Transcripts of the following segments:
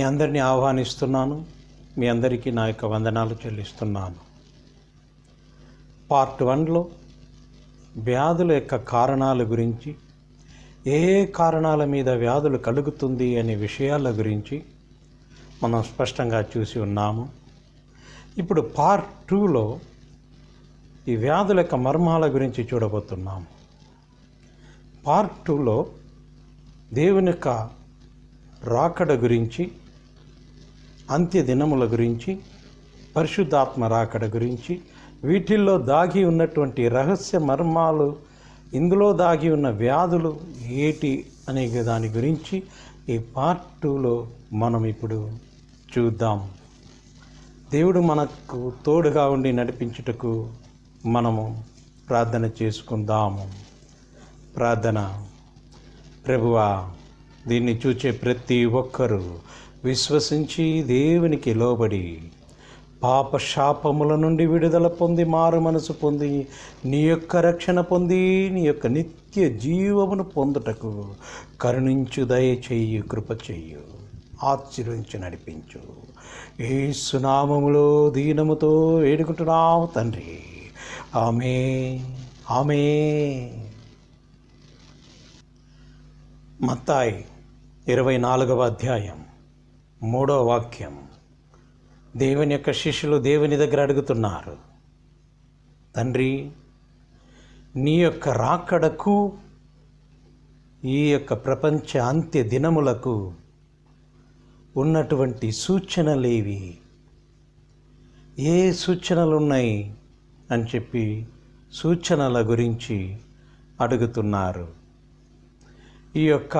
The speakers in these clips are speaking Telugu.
మీ అందరినీ ఆహ్వానిస్తున్నాను. మీ అందరికీ నా యొక్క వందనాలు చెల్లిస్తున్నాను. పార్ట్ 1లో వ్యాధుల యొక్క కారణాల గురించి, ఏ కారణాల మీద వ్యాధులు కలుగుతుంది అనే విషయాల గురించి మనం స్పష్టంగా చూసి ఉన్నాము. ఇప్పుడు పార్ట్ 2లో ఈ వ్యాధుల యొక్క మర్మాల గురించి చూడబోతున్నాము. పార్ట్ 2లో దేవుని యొక్క రాకడ గురించి, అంత్య దినముల గురించి, పరిశుద్ధాత్మ రాకడ గురించి, వీటిల్లో దాగి ఉన్నటువంటి రహస్య మర్మాలు, ఇందులో దాగి ఉన్న వ్యాధులు ఏటి అనే దాని గురించి ఈ పార్ట్ 2లో మనం ఇప్పుడు చూద్దాం. దేవుడు మనకు తోడుగా ఉండి నడిపించుటకు మనము ప్రార్థన చేసుకుందాము. ప్రార్థన. ప్రభువా, దీన్ని చూచే ప్రతి ఒక్కరూ విశ్వసించి దేవునికి లోబడి పాప శాపముల నుండి విడుదల పొంది, మారు మనసు పొంది, నీ యొక్క రక్షణ పొంది, నీ యొక్క నిత్య జీవమును పొందుటకు కరుణించు, దయచేయు, కృప చెయ్యు, ఆశీర్వదించి నడిపించు. యేసు నామములో దీనముతో వేడుకుంటున్నాము తండ్రి. ఆమేన్, ఆమేన్. మత్తాయి 24వ అధ్యాయం 3వ వాక్యం. దేవుని యొక్క శిష్యులు దేవుని దగ్గర అడుగుతున్నారు, తండ్రి, నీ యొక్క రాకడకు, ఈ యొక్క ప్రపంచ అంత్య దినములకు ఉన్నటువంటి సూచనలేవి, ఏ సూచనలు ఉన్నాయి అని చెప్పి సూచనల గురించి అడుగుతున్నారు. ఈ యొక్క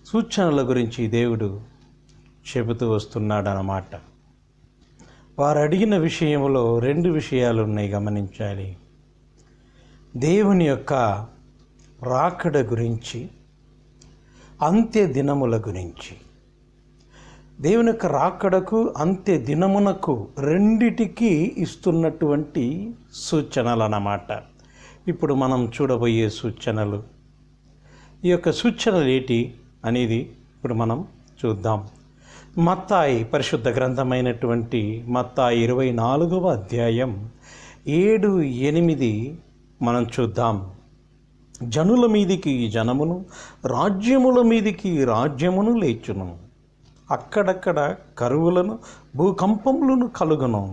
సూచనల గురించి దేవుడు చెబుతూ వస్తున్నాడన్నమాట. వారు అడిగిన విషయంలో 2 విషయాలు ఉన్నాయి, గమనించాలి. దేవుని యొక్క రాకడ గురించి, అంత్య దినముల గురించి. దేవుని యొక్క రాకడకు, అంత్య దినమునకు రెండిటికి ఇస్తున్నటువంటి సూచనలు అన్నమాట. ఇప్పుడు మనం చూడబోయే సూచనలు, ఈ యొక్క సూచనలు ఏంటి అనేది ఇప్పుడు మనం చూద్దాం. మత్తాయి పరిశుద్ధ గ్రంథమైనటువంటి మత్తాయి 24వ అధ్యాయం 7, 8 మనం చూద్దాం. జనుల మీదికి జనమును, రాజ్యముల మీదికి రాజ్యమును లేచును, అక్కడక్కడ కరువులను, భూకంపములను కలుగును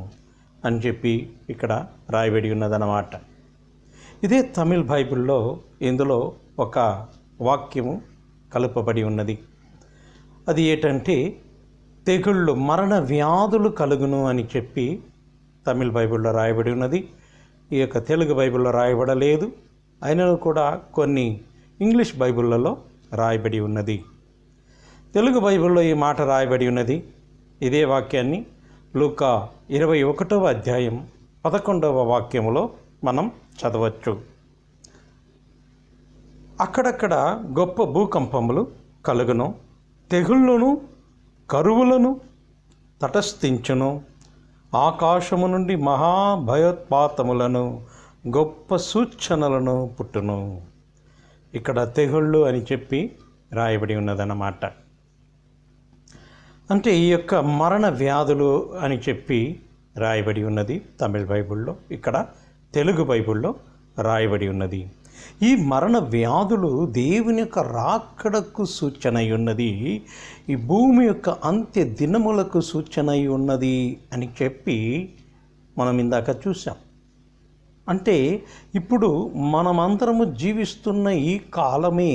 అని చెప్పి ఇక్కడ రాయబడి ఉన్నదన్నమాట. ఇదే తమిళ్ బైబిల్లో ఇందులో ఒక వాక్యము కలుపబడి ఉన్నది. అది ఏంటంటే, తెగుళ్ళు, మరణ వ్యాధులు కలుగును అని చెప్పి తమిళ్ బైబిల్లో రాయబడి ఉన్నది. ఈ యొక్క తెలుగు బైబిల్లో రాయబడలేదు, అయినను కూడా కొన్ని ఇంగ్లీష్ బైబిళ్ళలో రాయబడి ఉన్నది. తెలుగు బైబిల్లో ఈ మాట రాయబడి ఉన్నది. ఇదే వాక్యాన్ని లూకా 21వ అధ్యాయం 11వ వాక్యములో మనం చదవచ్చు. అక్కడక్కడ గొప్ప భూకంపములు కలుగును, తెగుళ్ళను, కరువులను తటస్థించును, ఆకాశము నుండి మహాభయోత్పాతములను, గొప్ప సూచనలను పుట్టును. ఇక్కడ తెగుళ్ళు అని చెప్పి రాయబడి ఉన్నదన్నమాట. అంటే ఈ యొక్క మరణ వ్యాధులు అని చెప్పి రాయబడి ఉన్నది తమిళ్ బైబిల్లో, ఇక్కడ తెలుగు బైబిల్లో రాయబడి ఉన్నది. ఈ మరణ వ్యాధులు దేవుని యొక్క రాకడకు సూచన అయి ఉన్నది, ఈ భూమి యొక్క అంత్య దినములకు సూచన అయి ఉన్నది అని చెప్పి మనం ఇందాక చూసాం. అంటే ఇప్పుడు మనమందరము జీవిస్తున్న ఈ కాలమే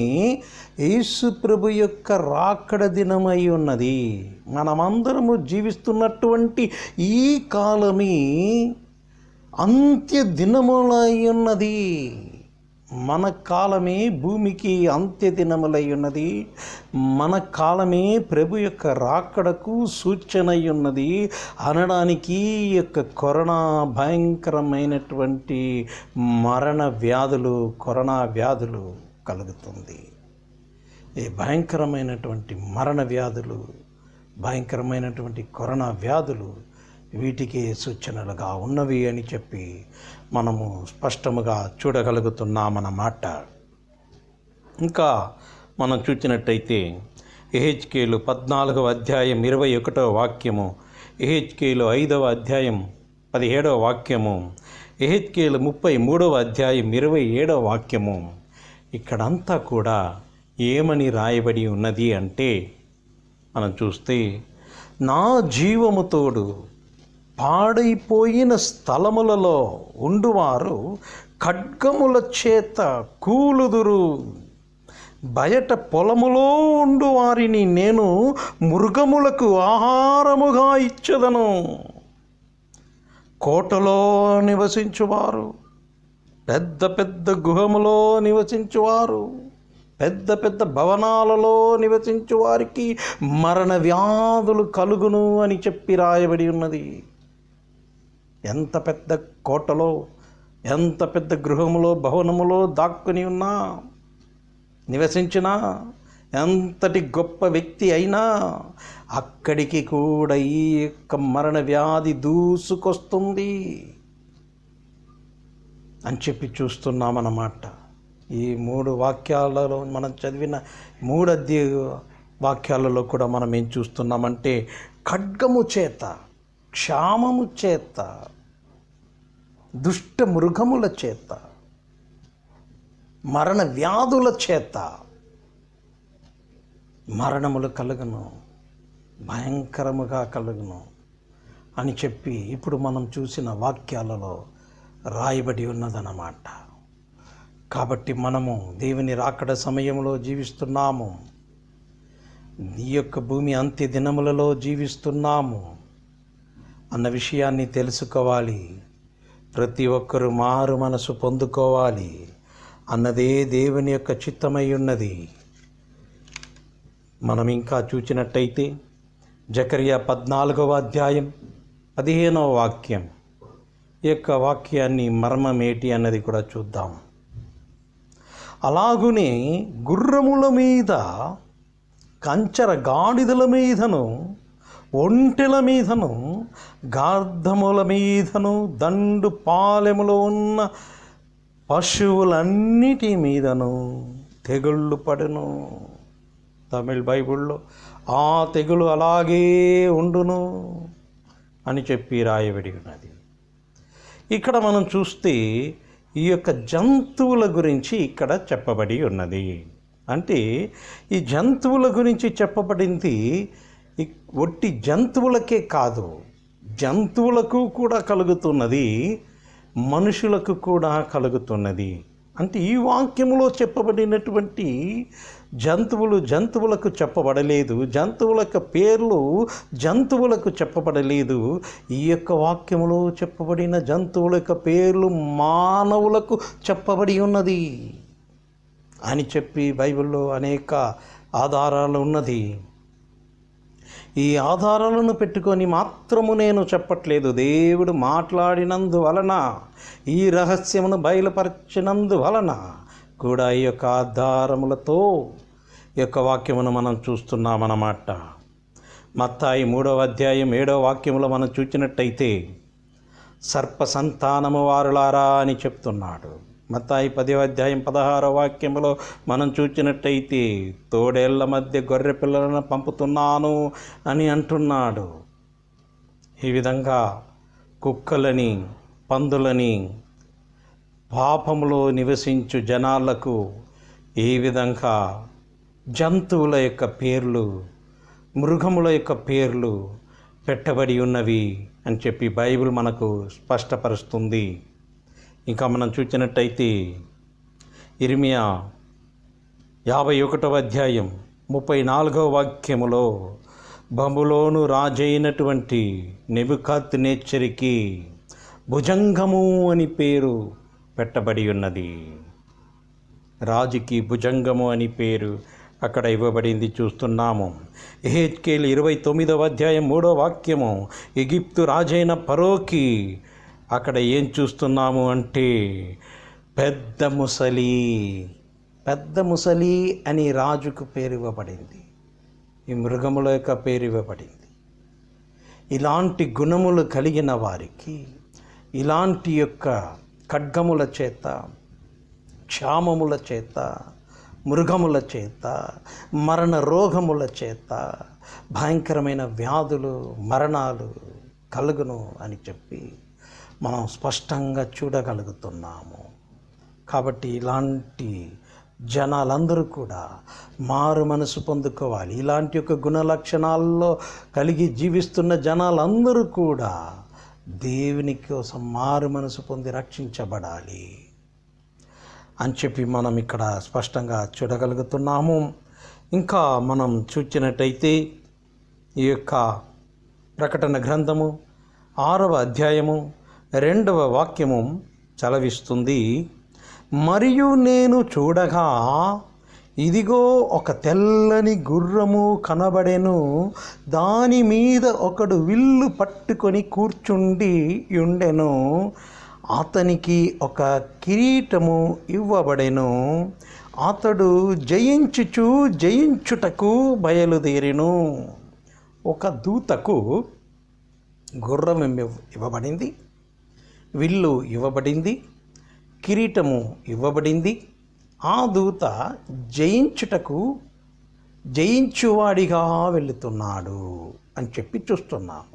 యేసు ప్రభు యొక్క రాకడ దినమై ఉన్నది. మనమందరము జీవిస్తున్నటువంటి ఈ కాలమే అంత్య దినములై ఉన్నది. మన కాలమే భూమికి అంత్య దినములై ఉన్నది. మన కాలమే ప్రభు యొక్క రాకడకు సూచన అయి ఉన్నది అనడానికి ఈ యొక్క కరోనా భయంకరమైనటువంటి మరణ వ్యాధులు, కరోనా వ్యాధులు కలుగుతుంది. ఈ భయంకరమైనటువంటి మరణ వ్యాధులు, భయంకరమైనటువంటి కరోనా వ్యాధులు వీటికి సూచనలుగా ఉన్నవి అని చెప్పి మనము స్పష్టముగా చూడగలుగుతున్నామన్నమాట. ఇంకా మనం చూసినట్టయితే యెహెజ్కేలు 14వ అధ్యాయం 21వ వాక్యము, యెహెజ్కేలు 5వ అధ్యాయం 17వ వాక్యము, యెహెజ్కేలు 33వ అధ్యాయం 27వ వాక్యము. ఇక్కడంతా కూడా ఏమని రాయబడి ఉన్నది అంటే, మనం చూస్తే, నా జీవము తోడు పాడైపోయిన స్థలములలో ఉండువారు ఖడ్గముల చేత కూలుదురు, బయట పొలములో ఉండు వారిని నేను మృగములకు ఆహారముగా ఇచ్చెదను. కోటలో నివసించువారు, పెద్ద పెద్ద గుహములో నివసించువారు, పెద్ద పెద్ద భవనాలలో నివసించు వారికి మరణ వ్యాధులు కలుగును అని చెప్పి రాయబడి ఉన్నది. ఎంత పెద్ద కోటలో, ఎంత పెద్ద గృహములో, భవనములో దాక్కుని ఉన్నా, నివసించినా, ఎంతటి గొప్ప వ్యక్తి అయినా అక్కడికి కూడా ఈ యొక్క మరణ వ్యాధి దూసుకొస్తుంది అని చెప్పి చూస్తున్నామన్నమాట. ఈ 3 వాక్యాలలో మనం చదివిన 3 వాక్యాలలో కూడా మనం ఏం చూస్తున్నామంటే, ఖడ్గము చేత, క్షామము చేత, దుష్ట మృగముల చేత, మరణ వ్యాధుల చేత మరణములు కలుగును, భయంకరముగా కలుగును అని చెప్పి ఇప్పుడు మనం చూసిన వాక్యాలలో రాయబడి ఉన్నదన్నమాట. కాబట్టి మనము దేవుని రాకడ సమయంలో జీవిస్తున్నాము, ఈ యొక్క భూమి అంత్య దినములలో జీవిస్తున్నాము అన్న విషయాన్ని తెలుసుకోవాలి. ప్రతి ఒక్కరూ మారు మనసు పొందుకోవాలి అన్నదే దేవుని యొక్క చిత్తమై ఉన్నది. మనం ఇంకా చూచినట్టయితే జకర్యా 14వ అధ్యాయం 15వ వాక్యం, ఈ యొక్క వాక్యాన్ని మర్మమేటి అన్నది కూడా చూద్దాం. అలాగునే గుర్రముల మీద, కంచర గాడిదల మీదను, ఒంటెల మీదను, గార్ధముల మీదను, దండు పాలెములో ఉన్న పశువులన్నిటి మీదను తెగుళ్ళు పడును. తమిళ్ బైబిల్లో ఆ తెగులు అలాగే ఉండును అని చెప్పి రాయబడి ఉన్నది. ఇక్కడ మనం చూస్తే ఈ యొక్క జంతువుల గురించి ఇక్కడ చెప్పబడి ఉన్నది. అంటే ఈ జంతువుల గురించి చెప్పబడింది ఒట్టి జంతువులకే కాదు, జంతువులకు కూడా కలుగుతున్నది, మనుషులకు కూడా కలుగుతున్నది. అంటే ఈ వాక్యములో చెప్పబడినటువంటి జంతువులకు చెప్పబడలేదు, జంతువుల యొక్క పేర్లు జంతువులకు చెప్పబడలేదు. ఈ యొక్క వాక్యములో చెప్పబడిన జంతువుల యొక్క పేర్లు మానవులకు చెప్పబడి ఉన్నది అని చెప్పి బైబిల్లో అనేక ఆధారాలు ఉన్నది. ఈ ఆధారాలను పెట్టుకొని మాత్రము నేను చెప్పట్లేదు. దేవుడు మాట్లాడినందువలన, ఈ రహస్యమును బయలుపరచినందువలన కూడా ఈ యొక్క ఆధారములతో ఈ యొక్క వాక్యమును మనం చూస్తున్నామన్నమాట. మత్తాయి 3వ అధ్యాయం 7వ వాక్యములో మనం చూచినట్టయితే, సర్ప సంతానము వారులారా అని చెప్తున్నాడు. మత్తాయి 10వ అధ్యాయం 16వ వాక్యములో మనం చూచినట్టయితే, తోడేళ్ల మధ్య గొర్రె పిల్లలను పంపుతున్నాను అని అంటున్నాడు. ఈ విధంగా కుక్కలని, పందులని, పాపములో నివసించు జనాలకు ఈ విధంగా జంతువుల యొక్క పేర్లు, మృగముల యొక్క పేర్లు పెట్టబడి ఉన్నవి అని చెప్పి బైబిల్ మనకు స్పష్టపరుస్తుంది. ఇంకా మనం చూసినట్టయితే ఇర్మియా 51వ అధ్యాయం 34వ వాక్యములో బబులోను రాజైనటువంటి నెబుకద్నెచ్చరుకి భుజంగము అని పేరు పెట్టబడి ఉన్నది. రాజుకి భుజంగము అని పేరు అక్కడ ఇవ్వబడింది చూస్తున్నాము. యెహెజ్కేలు 29వ అధ్యాయం 3వ వాక్యము, ఎగిప్తు రాజైన ఫరోకి అక్కడ ఏం చూస్తున్నాము అంటే పెద్ద ముసలి అని రాజుకు పేరు ఇవ్వబడింది. ఈ మృగముల యొక్క పేరు ఇవ్వబడింది. ఇలాంటి గుణములు కలిగిన వారికి ఇలాంటి యొక్క ఖడ్గముల చేత, క్షామముల చేత, మృగముల చేత, మరణ రోగముల చేత భయంకరమైన వ్యాధులు, మరణాలు కలుగును అని చెప్పి మనం స్పష్టంగా చూడగలుగుతున్నాము. కాబట్టి ఇలాంటి జనాలందరూ కూడా మారు మనసు పొందుకోవాలి. ఇలాంటి ఒక గుణ లక్షణాల్లో కలిగి జీవిస్తున్న జనాలందరూ కూడా దేవుని కోసం మారు మనసు పొంది రక్షించబడాలి అని చెప్పి మనం ఇక్కడ స్పష్టంగా చూడగలుగుతున్నాము. ఇంకా మనం చూచినట్టయితే ఈ యొక్క ప్రకటన గ్రంథము 6వ అధ్యాయము 2వ వాక్యము చలవిస్తుంది. మరియు నేను చూడగా ఇదిగో ఒక తెల్లని గుర్రము కనబడెను, దాని మీద ఒకడు విల్లు పట్టుకొని కూర్చుండి ఉండెను, అతనికి ఒక కిరీటము ఇవ్వబడెను, అతడు జయించుటకు బయలుదేరెను. ఒక దూతకు గుర్రం ఇవ్వబడింది, విల్లు ఇవ్వబడింది, కిరీటము ఇవ్వబడింది. ఆ దూత జయించువాడిగా వెళుతున్నాడు అని చెప్పి చూస్తున్నాము.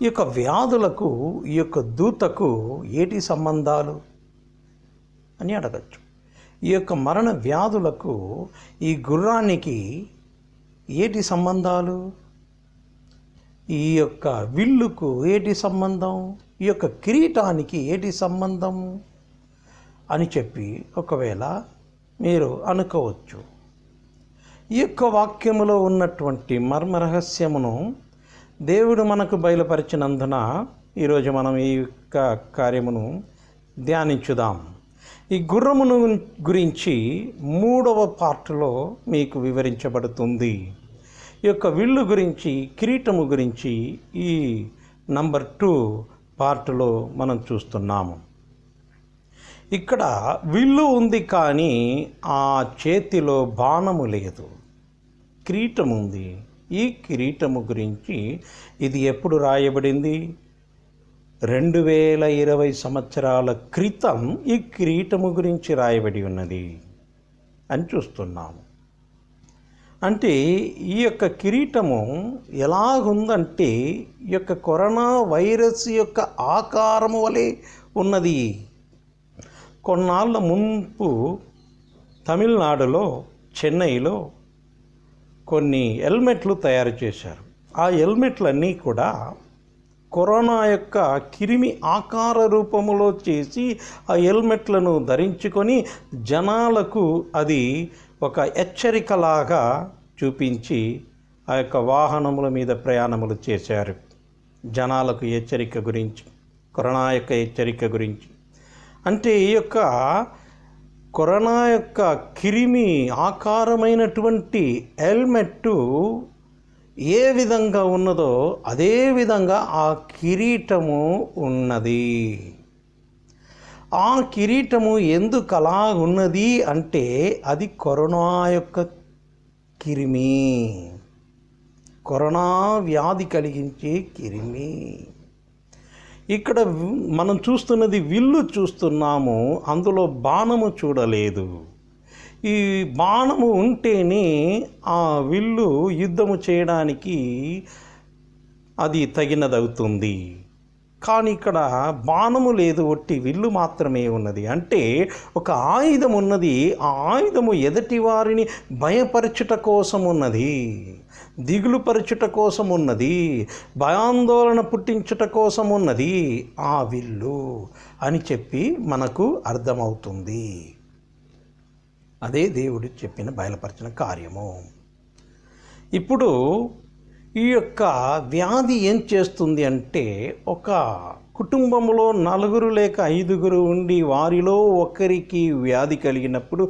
ఈ యొక్క వ్యాధులకు ఈ యొక్క దూతకు ఏటి సంబంధాలు అని అడగచ్చు. ఈ యొక్క మరణ వ్యాధులకు ఈ గుర్రానికి ఏటి సంబంధాలు? ఈ యొక్క విల్లుకు ఏటి సంబంధం? ఈ యొక్క కిరీటానికి ఏటి సంబంధం అని చెప్పి ఒకవేళ మీరు అనుకోవచ్చు. ఈ యొక్క వాక్యములో ఉన్నటువంటి మర్మ రహస్యమును దేవుడు మనకు బయలుపరిచినందున ఈరోజు మనం ఈ యొక్క కార్యమును ధ్యానించుదాం. ఈ గుర్రమును గురించి 3వ పార్టులో మీకు వివరించబడుతుంది. ఈ యొక్క విల్లు గురించి, కిరీటము గురించి ఈ నంబర్ 2 పార్టులో మనం చూస్తున్నాము. ఇక్కడ విల్లు ఉంది కానీ ఆ చేతిలో బాణము లేదు. కిరీటం ఉంది. ఈ కిరీటము గురించి ఇది ఎప్పుడు రాయబడింది? 2020 సంవత్సరాల క్రితం ఈ కిరీటము గురించి రాయబడి ఉన్నది అని చూస్తున్నాము. అంటే ఈ యొక్క కిరీటము ఎలాగుందంటే ఈ యొక్క కరోనా వైరస్ యొక్క ఆకారము వలె ఉన్నది. కొన్నాళ్ళ మున్పు తమిళనాడులో, చెన్నైలో కొన్ని హెల్మెట్లు తయారు చేశారు. ఆ హెల్మెట్లన్నీ కూడా కరోనా యొక్క క్రిమి ఆకార రూపములో చేసి ఆ హెల్మెట్లను ధరించుకొని జనాలకు అది ఒక హెచ్చరికలాగా చూపించి ఆ యొక్క వాహనముల మీద ప్రయాణములు చేశారు. జనాలకు హెచ్చరిక గురించి, కరోనా యొక్క హెచ్చరిక గురించి. అంటే ఈ యొక్క కరోనా యొక్క క్రిమి ఆకారమైనటువంటి హెల్మెట్టు ఏ విధంగా ఉన్నదో అదే విధంగా ఆ కిరీటము ఉన్నది. ఆ కిరీటము ఎందుకు అలా ఉన్నది అంటే అది కరోనా యొక్క క్రిమి, కరోనా వ్యాధి కలిగించే క్రిమి. ఇక్కడ మనం చూస్తున్నది విల్లు చూస్తున్నాము, అందులో బాణము చూడలేదు. ఈ బాణము ఉంటేనే ఆ విల్లు యుద్ధము చేయడానికి అది తగినదవుతుంది. కానీ ఇక్కడ బాణము లేదు, ఒట్టి విల్లు మాత్రమే ఉన్నది. అంటే ఒక ఆయుధం ఉన్నది. ఆ ఆయుధము ఎదుటి వారిని భయపరచుట కోసం ఉన్నది, దిగులుపరచుట కోసం ఉన్నది, భయాందోళన పుట్టించుట కోసం ఉన్నది ఆ విల్లు అని చెప్పి మనకు అర్థమవుతుంది. అదే దేవుడు చెప్పిన బయలుపరిచిన కార్యము. ఇప్పుడు ఈ యొక్క వ్యాధి ఏం చేస్తుంది అంటే, ఒక కుటుంబంలో 4 లేక 5 ఉండి వారిలో ఒకరికి వ్యాధి కలిగినప్పుడు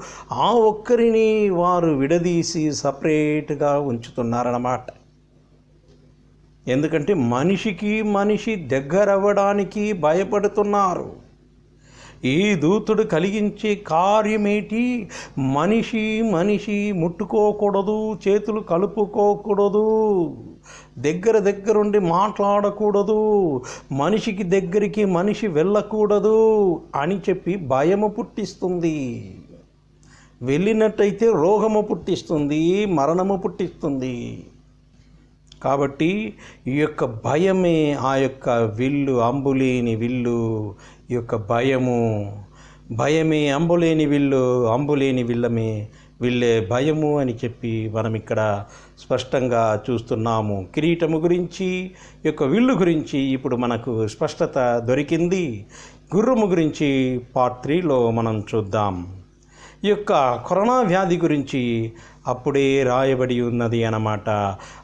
ఆ ఒక్కరిని వారు విడదీసి సపరేట్గా ఉంచుతున్నారన్నమాట. ఎందుకంటే మనిషికి మనిషి దగ్గరవ్వడానికి భయపడుతున్నారు. ఈ దూతుడు కలిగించే కార్యమేటి? మనిషి ముట్టుకోకూడదు, చేతులు కలుపుకోకూడదు, దగ్గరుండి మాట్లాడకూడదు, మనిషికి దగ్గరికి మనిషి వెళ్ళకూడదు అని చెప్పి భయము పుట్టిస్తుంది. వెళ్ళినట్టయితే రోగము పుట్టిస్తుంది, మరణము పుట్టిస్తుంది. కాబట్టి ఈ యొక్క భయమే ఆ యొక్క విల్లు, అంబులేని విల్లు. ఈ యొక్క భయమే అంబులేని విల్లు, అంబులేని విల్లే భయము అని చెప్పి మనం ఇక్కడ స్పష్టంగా చూస్తున్నాము. కిరీటము గురించి, ఈ యొక్క విల్లు గురించి ఇప్పుడు మనకు స్పష్టత దొరికింది. గుర్రము గురించి పార్ట్ 3లో మనం చూద్దాం. ఈ యొక్క కరోనా వ్యాధి గురించి అప్పుడే రాయబడి ఉన్నది అన్నమాట.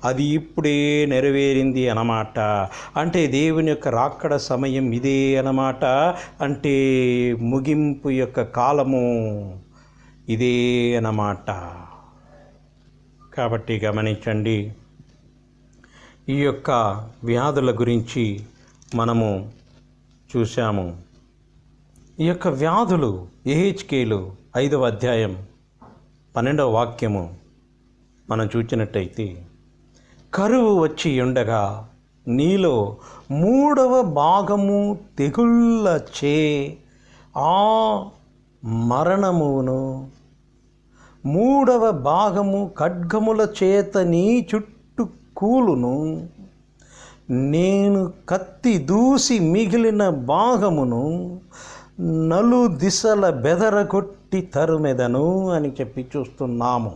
అది ఇప్పుడే నెరవేరింది అన్నమాట. అంటే దేవుని యొక్క రాకడ సమయం ఇదే అన్నమాట. అంటే ముగింపు యొక్క కాలము ఇదే అన్నమాట. కాబట్టి గమనించండి, ఈ యొక్క వ్యాధుల గురించి మనము చూసాము. ఈ యొక్క వ్యాధులు యెహెజ్కేలు 5వ అధ్యాయం 12వ వాక్యము మనం చూచినట్టయితే, కరువు వచ్చి ఉండగా నీలో 3వ భాగము తెగుళ్ళచే ఆ మరణమును, 3వ భాగము ఖడ్గముల చేత నీ చుట్టూ కూలును. నేను కత్తి దూసి మిగిలిన భాగమును నలు దిశల బెదరగొట్టి తరుమెదను అని చెప్పి చూస్తున్నాము.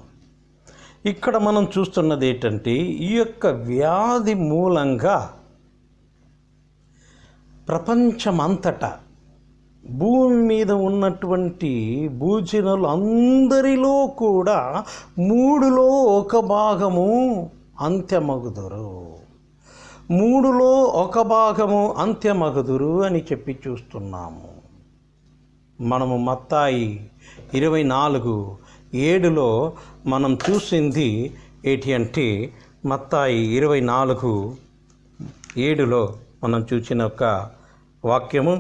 ఇక్కడ మనం చూస్తున్నది ఏంటంటే, ఈ యొక్క వ్యాధి మూలంగా ప్రపంచమంతటా భూమి మీద ఉన్నటువంటి భూజనులు అందరిలో కూడా 3లో 1 భాగము అంత్యమగుదురు, 3లో 1 భాగము అంత్యమగుదురు అని చెప్పి చూస్తున్నాము. మనము మత్తాయి 24:7లో మనం చూసింది ఏంటి అంటే, మత్తాయి 24:7లో మనం చూసిన ఒక వాక్యము,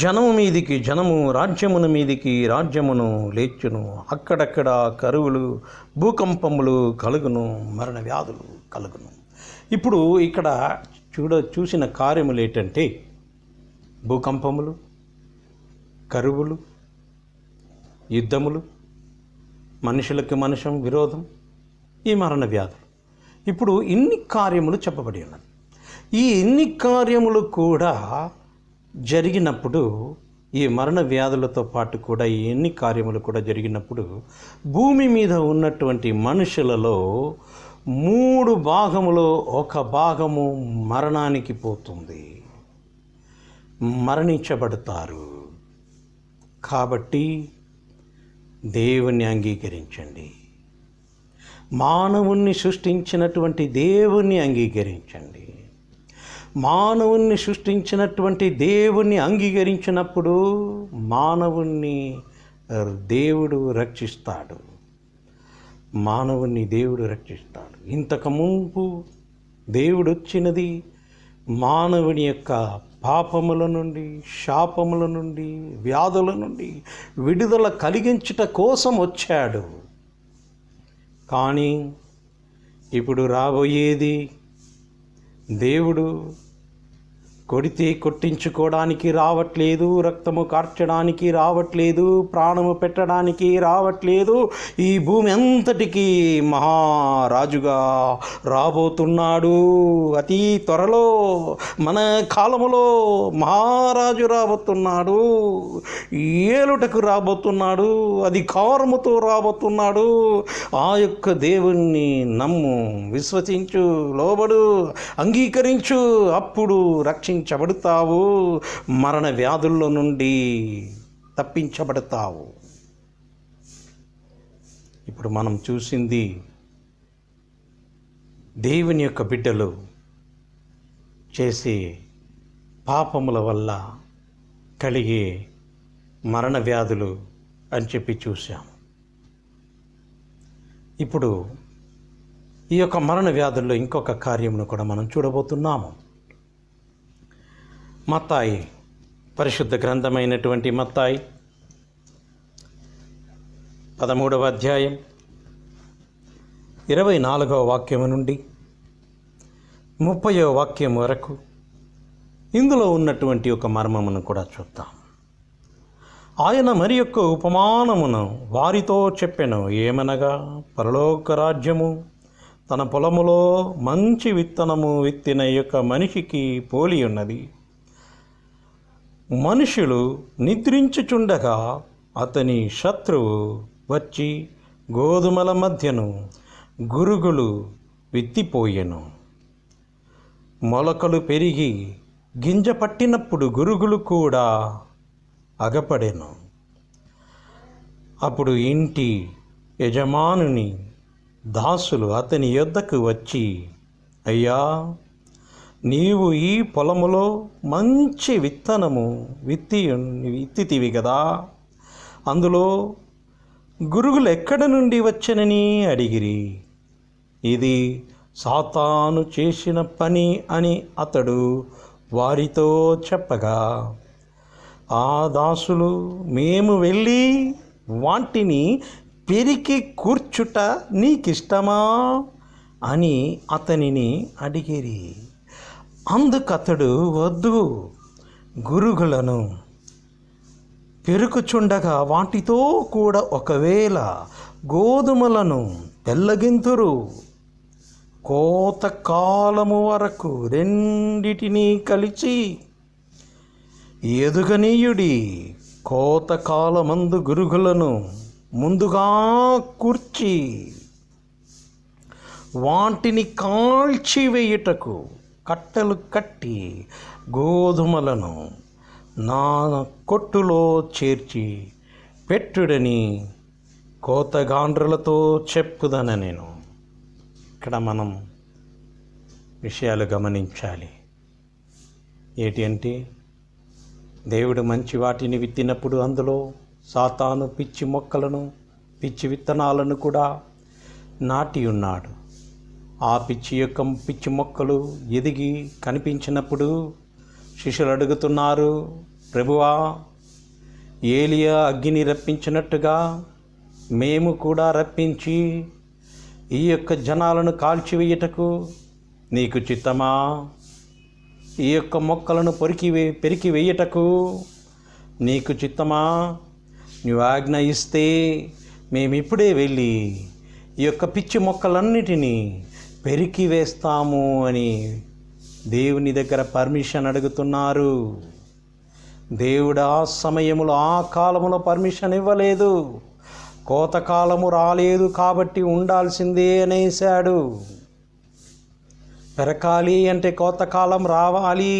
జనము మీదికి జనము, రాజ్యమున మీదికి రాజ్యమును లేచును, అక్కడక్కడ కరువులు, భూకంపములు కలుగును, మరణ వ్యాధులు కలుగును. ఇప్పుడు ఇక్కడ చూసిన కార్యములు ఏంటంటే, భూకంపములు, కరువులు, యుద్ధములు, మనుషులకు మనుషం విరోధం, ఈ మరణ వ్యాధులు. ఇప్పుడు ఇన్ని కార్యములు చెప్పబడి ఉన్నాయి. ఈ ఇన్ని కార్యములు కూడా జరిగినప్పుడు, ఈ మరణ వ్యాధులతో పాటు కూడా ఈ ఎన్ని కార్యములు కూడా జరిగినప్పుడు, భూమి మీద ఉన్నటువంటి మనుషులలో 3 భాగములో 1 భాగము మరణానికి పోతుంది, మరణించబడతారు. కాబట్టి దేవుణ్ణి అంగీకరించండి, మానవుణ్ణి సృష్టించినటువంటి దేవుణ్ణి అంగీకరించండి. మానవుణ్ణి సృష్టించినటువంటి దేవుణ్ణి అంగీకరించినప్పుడు మానవుణ్ణి దేవుడు రక్షిస్తాడు, మానవుణ్ణి దేవుడు రక్షిస్తాడు. ఇంతకుముందు దేవుడు వచ్చినది మానవుని యొక్క పాపముల నుండి, శాపముల నుండి, వ్యాధుల నుండి విడుదల కలిగించుట కోసం వచ్చాడు. కానీ ఇప్పుడు రాబోయేది, దేవుడు కొడితే కొట్టించుకోవడానికి రావట్లేదు, రక్తము కార్చడానికి రావట్లేదు, ప్రాణము పెట్టడానికి రావట్లేదు. ఈ భూమి అంతటికీ మహారాజుగా రాబోతున్నాడు. అతి త్వరలో మన కాలములో మహారాజు రాబోతున్నాడు, ఏలుటకు రాబోతున్నాడు, అధికారముతో రాబోతున్నాడు. ఆ యొక్క దేవుణ్ణి నమ్ము, విశ్వసించు, లోబడు, అంగీకరించు. అప్పుడు రక్షించబడతావు, మరణ వ్యాధుల్లో నుండి తప్పించబడతావు. ఇప్పుడు మనం చూసింది దేవుని యొక్క బిడ్డలు చేసే పాపముల వల్ల కలిగే మరణ వ్యాధులు అని చెప్పి చూసాం. ఇప్పుడు ఈ యొక్క మరణ వ్యాధుల్లో ఇంకొక కార్యమును కూడా మనం చూడబోతున్నాము. మత్తాయి, పరిశుద్ధ గ్రంథమైనటువంటి మత్తాయి 13వ అధ్యాయం 24వ వాక్యము నుండి 30వ వాక్యం వరకు ఇందులో ఉన్నటువంటి ఒక మర్మమును కూడా చూద్దాం. ఆయన మరి యొక్క ఉపమానమును వారితో చెప్పెను, ఏమనగా పరలోక రాజ్యము తన పొలములో మంచి విత్తనము విత్తిన యొక్క మనిషికి పోలి ఉన్నది. మనుషులు నిద్రించుచుండగా అతని శత్రువు వచ్చి గోధుమల మధ్యను గురుగులు విత్తిపోయెను. మొలకలు పెరిగి గింజ పట్టినప్పుడు గురుగులు కూడా అగపడెను. అప్పుడు ఇంటి యజమానుని దాసులు అతని యొద్దకు వచ్చి, అయ్యా, నీవు ఈ పొలములో మంచి విత్తనము విత్తితివి కదా, అందులో గురుగులు ఎక్కడ నుండి వచ్చనని అడిగిరి. ఇది సాతాను చేసిన పని అని అతడు వారితో చెప్పగా, ఆ దాసులు, మేము వెళ్ళి వాటిని పెరికి కూర్చుట నీకిష్టమా అని అతనిని అడిగిరి. అందుకతడు, వద్దు, గురుగులను పెరుకుచుండగా వాటితో కూడా ఒకవేళ గోధుమలను పెళ్ళగింతురు, కోత కాలము వరకు రెండిటినీ కలిసి ఎదుగనీయుడి. కోత కాలమందు గురుగులను ముందుగా కూర్చి వాటిని కాల్చివేయుటకు కట్టెలు కట్టి గోధుమలను నా కొట్టులో చేర్చి పెట్టుడని కోతగాండ్రులతో చెప్పుదన. నేను ఇక్కడ మనం విషయాలు గమనించాలి. ఏంటి అంటే, దేవుడు మంచి వాటిని విత్తినప్పుడు అందులో సాతాను పిచ్చి మొక్కలను, పిచ్చి విత్తనాలను కూడా నాటి ఉన్నాడు. ఆ పిచ్చి మొక్కలు ఎదిగి కనిపించినప్పుడు శిష్యులు అడుగుతున్నారు, ప్రభువా, ఏలియా అగ్గిని రప్పించినట్టుగా మేము కూడా రప్పించి ఈ యొక్క జనాలను కాల్చివేయుటకు నీకు చిత్తమా? ఈ యొక్క మొక్కలను పెరికి వేయుటకు నీకు చిత్తమా? నువ్వు ఆజ్ఞ ఇస్తే మేమిప్పుడే వెళ్ళి ఈ యొక్క పిచ్చి మొక్కలన్నిటినీ పెరికి వేస్తాము అని దేవుని దగ్గర పర్మిషన్ అడుగుతున్నారు. దేవుడు ఆ సమయంలో, ఆ కాలములో పర్మిషన్ ఇవ్వలేదు. కోతకాలము రాలేదు కాబట్టి ఉండాల్సిందే అనేశాడు. పెరకాలి అంటే కోతకాలం రావాలి.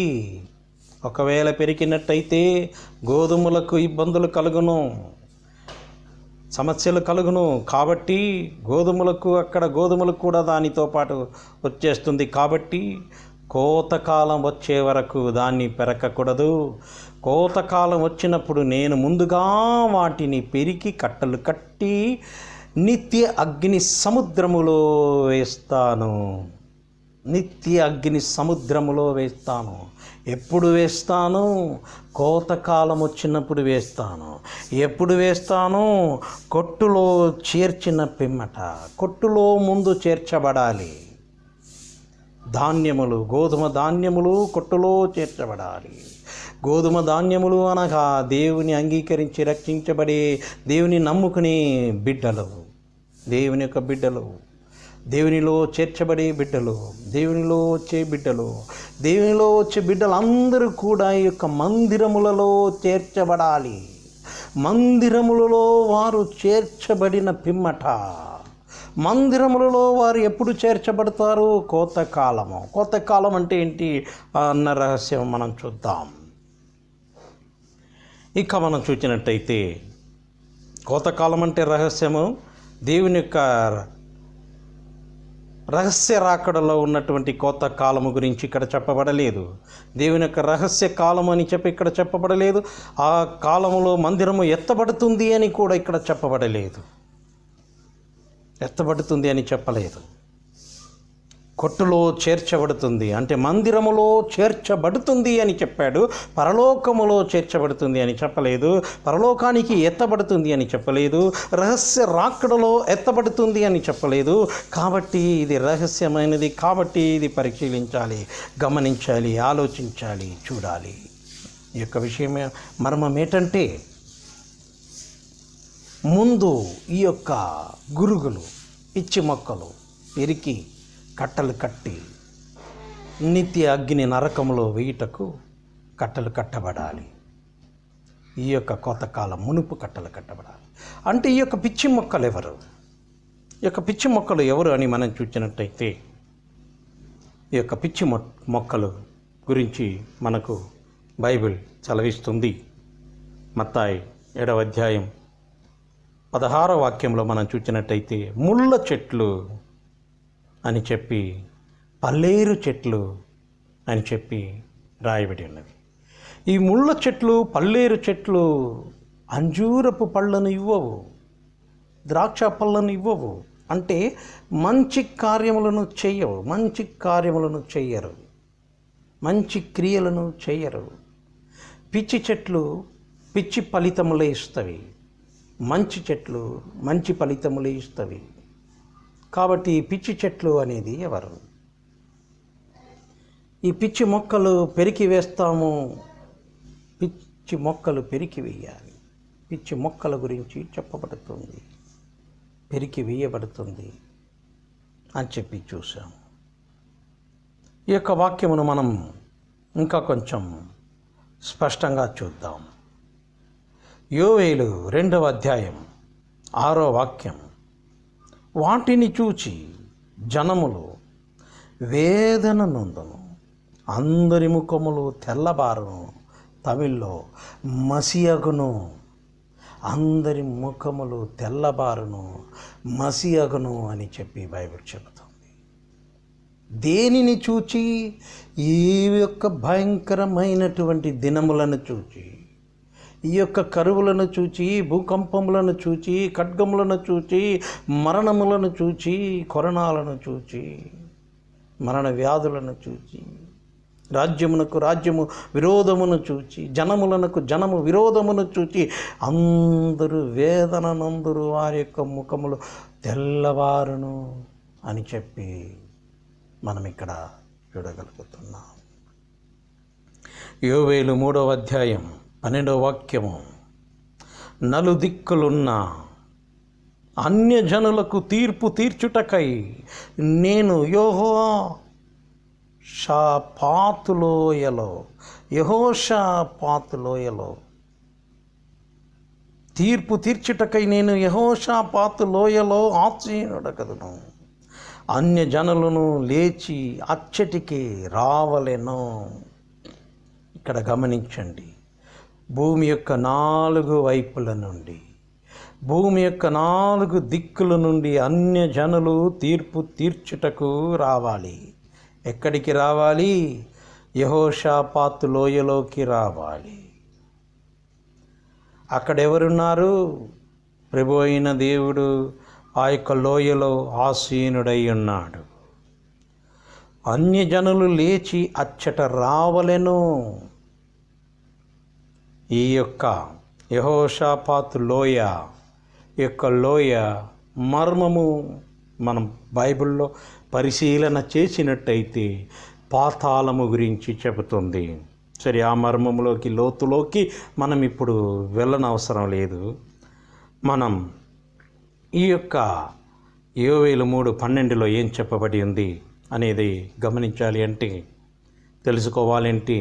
ఒకవేళ పెరిగినట్టయితే గోధుమలకు ఇబ్బందులు కలుగును, సమస్యలు కలుగును. కాబట్టి గోధుమలకు కూడా దానితో పాటు వచ్చేస్తుంది. కాబట్టి కోతకాలం వచ్చే వరకు దాన్ని పెరకకూడదు. కోతకాలం వచ్చినప్పుడు నేను ముందుగా వాటిని పెరికి కట్టలు కట్టి నిత్య అగ్ని సముద్రములో వేస్తాను. నిత్య అగ్ని సముద్రములో వేస్తాను. ఎప్పుడు వేస్తాను? కోతకాలం వచ్చినప్పుడు వేస్తాను. ఎప్పుడు వేస్తాను? కొట్టులో చేర్చిన పిమ్మట. కొట్టులో ముందు చేర్చబడాలి. ధాన్యములు, గోధుమ ధాన్యములు కొట్టులో చేర్చబడాలి. గోధుమ ధాన్యములు అనగా దేవుని అంగీకరించి రక్షించబడే, దేవుని నమ్ముకునే బిడ్డలు, దేవుని యొక్క బిడ్డలు, దేవునిలో చేర్చబడే బిడ్డలు, దేవునిలో వచ్చే బిడ్డలు, దేవునిలో వచ్చే బిడ్డలందరూ కూడా ఈ యొక్క మందిరములలో చేర్చబడాలి. మందిరములలో వారు చేర్చబడిన పిమ్మట, మందిరములలో వారు ఎప్పుడు చేర్చబడతారు? కోతకాలము. కోతకాలం అంటే ఏంటి అన్న రహస్యం మనం చూద్దాం. ఇక మనం చూసినట్టయితే కోతకాలం అంటే రహస్యము దేవుని యొక్క రహస్య రాకడలో ఉన్నటువంటి కోతకాలము గురించి ఇక్కడ చెప్పబడలేదు. దేవుని యొక్క రహస్య కాలం అని చెప్పి ఇక్కడ చెప్పబడలేదు. ఆ కాలములో మందిరము ఎత్తబడుతుంది అని కూడా ఇక్కడ చెప్పబడలేదు. ఎత్తబడుతుంది అని చెప్పలేదు. కొట్టులో చేర్చబడుతుంది అంటే మందిరములో చేర్చబడుతుంది అని చెప్పాడు. పరలోకములో చేర్చబడుతుంది అని చెప్పలేదు. పరలోకానికి ఎత్తబడుతుంది అని చెప్పలేదు. రహస్య రాకడలో ఎత్తబడుతుంది అని చెప్పలేదు. కాబట్టి ఇది రహస్యమైనది. కాబట్టి ఇది పరిశీలించాలి, గమనించాలి, ఆలోచించాలి, చూడాలి. ఈ యొక్క విషయం మర్మం ఏంటంటే, ముందు ఈ యొక్క గురుగులు పిచ్చి మొక్కలు పెరికి కట్టలు కట్టి నిత్య అగ్ని నరకములో వేయుటకు కట్టలు కట్టబడాలి. ఈ యొక్క కోతకాలం మునుపు కట్టలు కట్టబడాలి. అంటే ఈ యొక్క పిచ్చి మొక్కలు ఎవరు? ఈ యొక్క పిచ్చి మొక్కలు ఎవరు అని మనం చూసినట్టయితే, ఈ యొక్క పిచ్చి మొక్కలు గురించి మనకు బైబిల్ చదివిస్తుంది. మత్తాయి 7వ అధ్యాయం 16వ వాక్యంలో మనం చూసినట్టయితే ముళ్ళ చెట్లు అని చెప్పి, పల్లేరు చెట్లు అని చెప్పి రాయబడి ఉన్నది. ఈ ముళ్ళ చెట్లు, పల్లేరు చెట్లు అంజూరపు పళ్ళను ఇవ్వవు, ద్రాక్ష పళ్ళను ఇవ్వవు. అంటే మంచి కార్యములను చేయవు, మంచి కార్యములను చెయ్యరు, మంచి క్రియలను చెయ్యరు. పిచ్చి చెట్లు పిచ్చి ఫలితములే ఇస్తవి, మంచి చెట్లు మంచి ఫలితములే ఇస్తవి. కాబట్టి పిచ్చి చెట్లు అనేది ఎవరు? ఈ పిచ్చి మొక్కలు పెరికి వేస్తాము, పిచ్చి మొక్కలు పెరికి వేయాలి. పిచ్చి మొక్కల గురించి చెప్పబడుతుంది, పెరికి వేయబడుతుంది అని చెప్పి చూసాము. ఈ యొక్క వాక్యమును మనం ఇంకా కొంచెం స్పష్టంగా చూద్దాం. యోవేలు 2వ అధ్యాయం 6వ వాక్యం, వాటిని చూచి జనములు వేదన నొందును, అందరి ముఖములు తెల్లబారును. తమిళ్లో మసియగును, అందరి ముఖములు తెల్లబారును, మసియగును అని చెప్పి బైబిల్ చెబుతుంది. దేనిని చూచి? ఈ యొక్క భయంకరమైనటువంటి దినములను చూచి, ఈ యొక్క కరువులను చూచి, భూకంపములను చూచి, ఖడ్గములను చూచి, మరణములను చూచి, కొరణాలను చూచి, మరణ వ్యాధులను చూచి, రాజ్యమునకు రాజ్యము విరోధమును చూచి, జనములకు జనము విరోధమును చూచి, అందరూ వేదన నందురు, వారి యొక్క ముఖములు తెల్లవారును అని చెప్పి మనం ఇక్కడ చూడగలుగుతున్నాం. యోవేలు 3వ అధ్యాయం 12వ వాక్యము, నలుదిక్కులున్న అన్యజనులకు తీర్పు తీర్చుటకై నేను యెహోషాపాతులోయలో తీర్పు తీర్చుటకై నేను యెహోషాపాతులోయలో ఆసీనుడగదును. అన్యజనులను లేచి అచ్చటికి రావలెను. ఇక్కడ గమనించండి, భూమి యొక్క 4 వైపుల నుండి, భూమి యొక్క 4 దిక్కుల నుండి అన్యజనులు తీర్పు తీర్చుటకు రావాలి. ఎక్కడికి రావాలి? యెహోషాపాతు లోయలోకి రావాలి. అక్కడెవరున్నారు? ప్రభు అయిన దేవుడు ఆ యొక్క లోయలో ఆసీనుడై ఉన్నాడు. అన్యజనులు లేచి అచ్చట రావలెను. ఈ యొక్క యెహోషాపాతు లోయ యొక్క లోయ మర్మము మనం బైబిల్లో పరిశీలన చేసినట్టయితే పాతాళము గురించి చెబుతుంది. సరే, ఆ మర్మములోకి లోతులోకి మనం ఇప్పుడు వెళ్ళనవసరం లేదు. మనం ఈ యొక్క యోవేలు 3:12లో ఏం చెప్పబడి ఉంది అనేది గమనించాలి అంటే, తెలుసుకోవాలంటే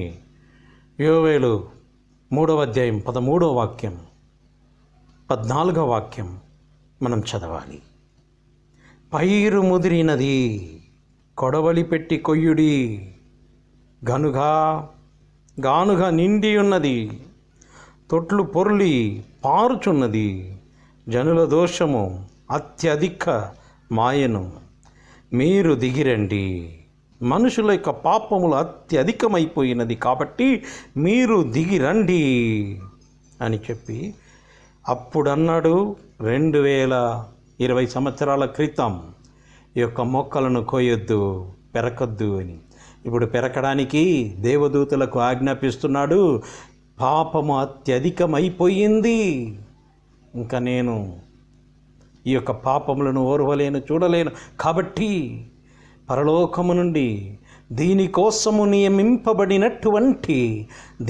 యోవేలు 3వ అధ్యాయం 13వ వాక్యం 14వ వాక్యం మనం చదవాలి. పైరు ముదిరినది, కొడవలి పెట్టి కొయ్యుడి, గానుగా నిండి ఉన్నది, తొట్లు పొర్లి పారుచున్నది, జనుల దోషము అత్యధిక మాయను, మీరు దిగిరండి. మనుషుల యొక్క పాపములు అత్యధికమైపోయినది కాబట్టి మీరు దిగిరండి అని చెప్పి అప్పుడన్నాడు. 2020 సంవత్సరాల క్రితం ఈ యొక్క మొక్కలను కోయొద్దు, పెరకొద్దు అని. ఇప్పుడు పెరకడానికి దేవదూతలకు ఆజ్ఞాపిస్తున్నాడు. పాపము అత్యధికమైపోయింది, ఇంకా నేను ఈ యొక్క పాపములను ఓర్వలేను, చూడలేను. కాబట్టి పరలోకము నుండి దీనికోసము నియమింపబడినటువంటి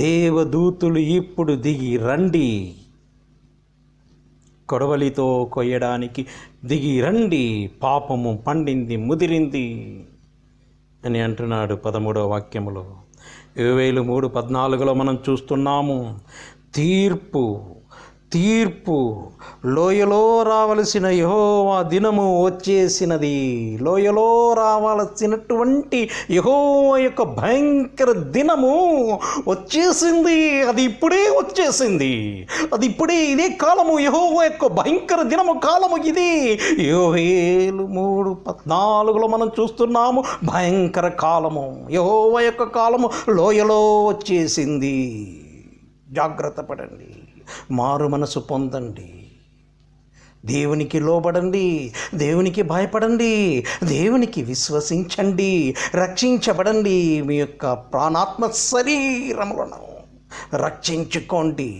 దేవదూతులు ఇప్పుడు దిగి రండి. కొడవలితో కొయ్యడానికి దిగి రండి, పాపము పండింది ముదిరింది అని అంటున్నాడు 13వ వాక్యములో. యోవేలు 3:14 మనం చూస్తున్నాము, తీర్పు లోయలో రావలసిన యెహోవా దినము వచ్చేసినది. లోయలో రావాల్సినటువంటి యెహోవా యొక్క భయంకర దినము వచ్చేసింది. అది ఇప్పుడే వచ్చేసింది. అది ఇప్పుడే, ఇదే కాలము, యెహోవా యొక్క భయంకర దినము కాలము ఇది. యోవేలు 3:14 మనం చూస్తున్నాము, భయంకర కాలము, యెహోవా యొక్క కాలము లోయలో వచ్చేసింది. జాగ్రత్త పడండి, మారు మనసు పొందండి, దేవునికి లోబడండి, దేవునికి భయపడండి, దేవునికి విశ్వసించండి, రక్షించబడండి. మీ యొక్క ప్రాణాత్మ శరీరములను రక్షించుకోండి,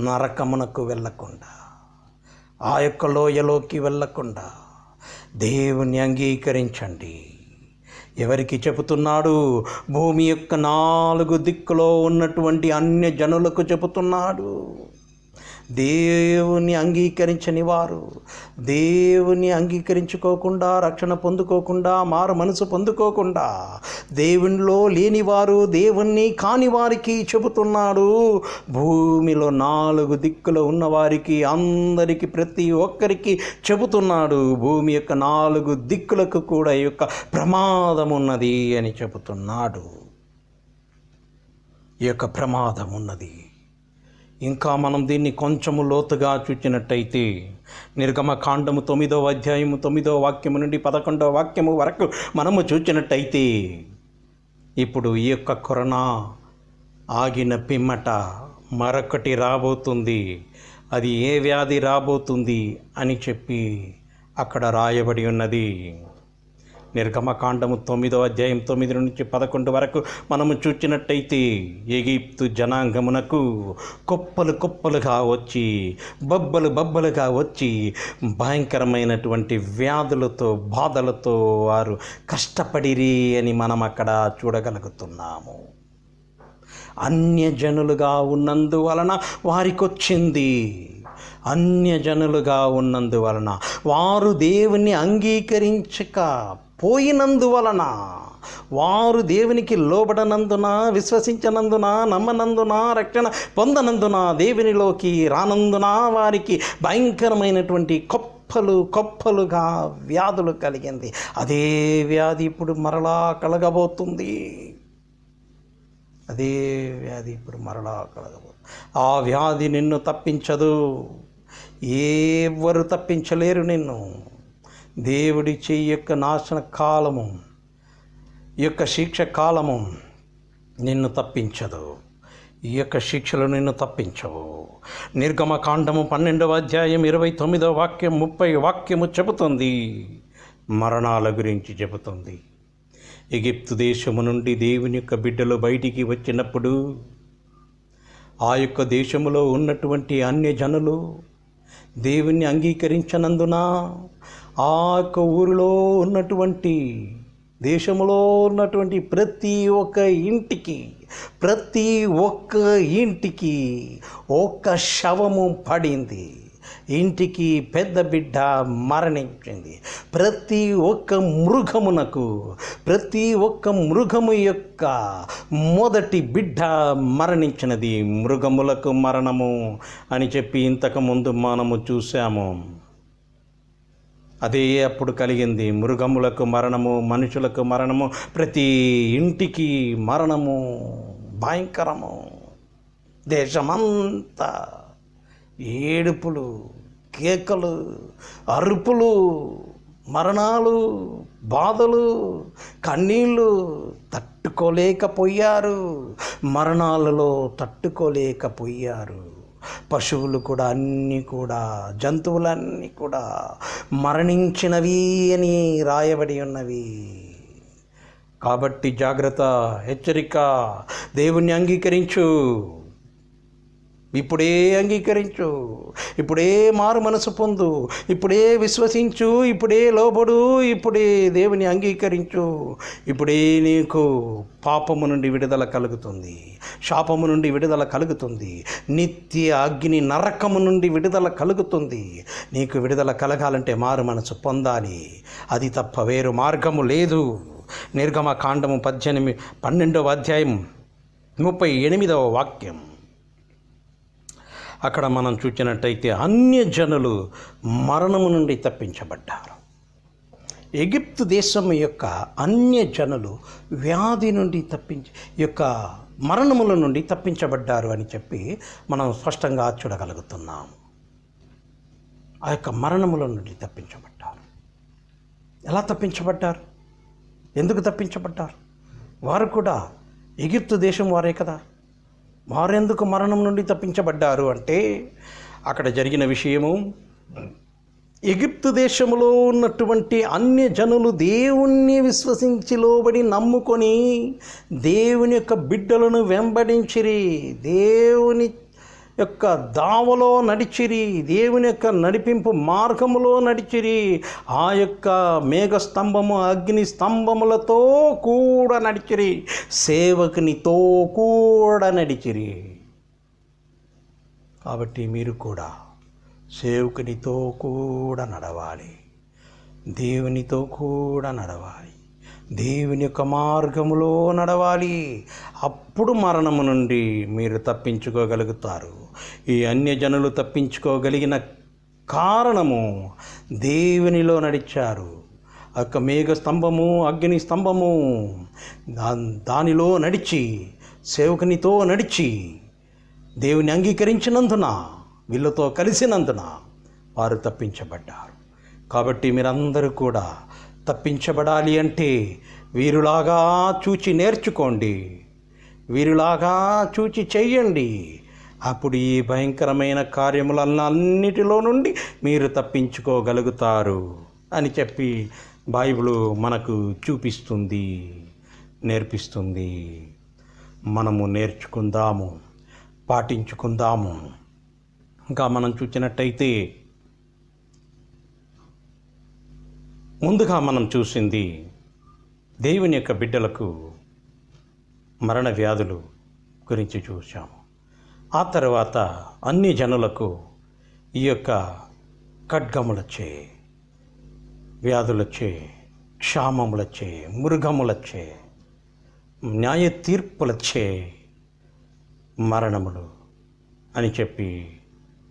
నరకమునకు వెళ్ళకుండా, ఆ యొక్క లోయలోకి వెళ్ళకుండా దేవుని అంగీకరించండి. ఎవరికి చెబుతున్నాడు? భూమి యొక్క 4 దిక్కులో ఉన్నటువంటి అన్య జనులకు చెబుతున్నాడు. దేవుని అంగీకరించని వారు, దేవుని అంగీకరించుకోకుండా, రక్షణ పొందుకోకుండా, మారు మనసు పొందుకోకుండా, దేవునిలో లేనివారు, దేవుణ్ణి కాని వారికి చెబుతున్నాడు. భూమిలో 4 దిక్కులో ఉన్నవారికి అందరికీ, ప్రతి ఒక్కరికి చెబుతున్నాడు. భూమి యొక్క 4 దిక్కులకు కూడా ఈ యొక్క ప్రమాదం ఉన్నది అని చెబుతున్నాడు. ఈ యొక్క ప్రమాదం ఉన్నది. ఇంకా మనం దీన్ని కొంచెము లోతుగా చూచినట్టయితే, నిర్గమకాండము 9వ అధ్యాయము 9వ వాక్యము నుండి 11వ వాక్యము వరకు మనము చూచినట్టయితే, ఇప్పుడు ఈ యొక్క కరోనా ఆగిన పిమ్మట మరొకటి రాబోతుంది. అది ఏ వ్యాధి రాబోతుంది అని చెప్పి అక్కడ రాయబడి ఉన్నది. నిర్గమకాండము 9వ అధ్యాయం 9 నుంచి 11 వరకు మనము చూచినట్టయితే, ఎగిప్తు జనాంగమునకు కుప్పలుగా వచ్చి, బబ్బలుగా వచ్చి, భయంకరమైనటువంటి వ్యాధులతో, బాధలతో వారు కష్టపడిరి అని మనం అక్కడ చూడగలుగుతున్నాము. అన్యజనులుగా ఉన్నందువలన వారికొచ్చింది. అన్యజనులుగా ఉన్నందువలన, వారు దేవుని అంగీకరించక పోయినందువలన, వారు దేవునికి లోబడనందున, విశ్వసించనందున, నమ్మనందున, రక్షణ పొందనందున, దేవునిలోకి రానందున వారికి భయంకరమైనటువంటి కొప్పలుగా వ్యాధులు కలిగింది. అదే వ్యాధి ఇప్పుడు మరలా కలగబోతుంది. అదే వ్యాధి ఇప్పుడు మరలా కలగబోతుంది. ఆ వ్యాధి నిన్ను తప్పించదు. ఎవరు తప్పించలేరు నిన్ను. దేవుడి చెయ్యి యొక్క నాశన కాలము, ఈ యొక్క శిక్ష కాలము నిన్ను తప్పించదు. ఈ యొక్క శిక్షలు నిన్ను తప్పించవు. నిర్గమకాండము 12వ అధ్యాయం 29వ వాక్యం 30 వాక్యము చెబుతుంది, మరణాల గురించి చెబుతుంది. ఎగిప్తు దేశము నుండి దేవుని యొక్క బిడ్డలు బయటికి వచ్చినప్పుడు, ఆ యొక్క దేశములో ఉన్నటువంటి అన్య జనులు దేవుణ్ణి అంగీకరించనందున, ఆ యొక్క ఊరిలో ఉన్నటువంటి, దేశంలో ఉన్నటువంటి ప్రతి ఒక్క ఇంటికి ఒక్క శవము పడింది. ఇంటికి పెద్ద బిడ్డ మరణించింది. ప్రతి ఒక్క మృగము యొక్క మొదటి బిడ్డ మరణించినది. మృగములకు మరణము అని చెప్పి ఇంతకుముందు మనము చూసాము. అదే అప్పుడు కలిగింది. మృగములకు మరణము, మనుషులకు మరణము, ప్రతి ఇంటికి మరణము, భయంకరము. దేశమంతా ఏడుపులు, కేకలు, అరుపులు, మరణాలు, బాధలు, కన్నీళ్ళు తట్టుకోలేకపోయారు. మరణాలలో తట్టుకోలేకపోయారు. పశువులు కూడా, అన్నీ కూడా, జంతువులన్నీ కూడా మరణించినవి అని రాయబడి ఉన్నవి. కాబట్టి జాగ్రత్త, హెచ్చరిక. దేవుణ్ణి అంగీకరించు. ఇప్పుడే అంగీకరించు. ఇప్పుడే మారు మనసు పొందు. ఇప్పుడే విశ్వసించు. ఇప్పుడే లోబడు. ఇప్పుడే దేవుని అంగీకరించు. ఇప్పుడే నీకు పాపము నుండి విడుదల కలుగుతుంది. శాపము నుండి విడుదల కలుగుతుంది. నిత్య అగ్ని నరకము నుండి విడుదల కలుగుతుంది. నీకు విడుదల కలగాలంటే మారు మనసు పొందాలి. అది తప్ప వేరు మార్గము లేదు. నిర్గమకాండము 12వ అధ్యాయం 38వ వాక్యం. అక్కడ మనం చూసినట్టయితే అన్యజనులు మరణము నుండి తప్పించబడ్డారు. ఎగిప్తు దేశం యొక్క అన్యజనులు వ్యాధి నుండి మరణముల నుండి తప్పించబడ్డారు అని చెప్పి మనం స్పష్టంగా చూడగలుగుతున్నాము. ఆ యొక్క మరణముల నుండి తప్పించబడ్డారు. ఎలా తప్పించబడ్డారు? ఎందుకు తప్పించబడ్డారు? వారు కూడా ఎగిప్తు దేశం వారే కదా. వారెందుకు మరణం నుండి తప్పించబడ్డారు అంటే అక్కడ జరిగిన విషయము, ఎగిప్తు దేశంలో ఉన్నటువంటి అన్యజనులు దేవుణ్ణి విశ్వసించి లోబడి నమ్ముకొని దేవుని యొక్క బిడ్డలను వెంబడించిరి, దేవుని యొక్క దావలో నడిచిరి, దేవుని యొక్క నడిపింపు మార్గములో నడిచిరి. ఆ యొక్క మేఘస్తంభము అగ్ని స్తంభములతో కూడా నడిచిరి, సేవకునితో కూడా నడిచిరి. కాబట్టి మీరు కూడా సేవకునితో కూడా నడవాలి, దేవునితో కూడా నడవాలి, దేవుని యొక్క మార్గములో నడవాలి. అప్పుడు మరణము నుండి మీరు తప్పించుకోగలుగుతారు. ఈ అన్యజనులు తప్పించుకోగలిగిన కారణము దేవునిలో నడిచారు. ఆ యొక్క మేఘ స్తంభము అగ్ని స్తంభము దానిలో నడిచి సేవకునితో నడిచి దేవుని అంగీకరించినందున, వీళ్ళతో కలిసినందున వారు తప్పించబడ్డారు. కాబట్టి మీరందరూ కూడా తప్పించబడాలి అంటే వీరులాగా చూచి నేర్చుకోండి, వీరులాగా చూచి చెయ్యండి. అప్పుడు ఈ భయంకరమైన కార్యములన్నిటిలో నుండి మీరు తప్పించుకోగలుగుతారు అని చెప్పి బైబిల్ మనకు చూపిస్తుంది, నేర్పిస్తుంది. మనము నేర్చుకుందాము, పాటించుకుందాము. ఇంకా మనం చూసినట్టయితే ముందుగా మనం చూసింది దేవుని యొక్క బిడ్డలకు మరణ వ్యాధులు గురించి చూసాము. ఆ తర్వాత అన్ని జనులకు ఈ యొక్క ఖడ్గములచ్చే, వ్యాధులచ్చే, క్షామములచ్చే, మృగములచ్చే, న్యాయ తీర్పులచ్చే మరణములు అని చెప్పి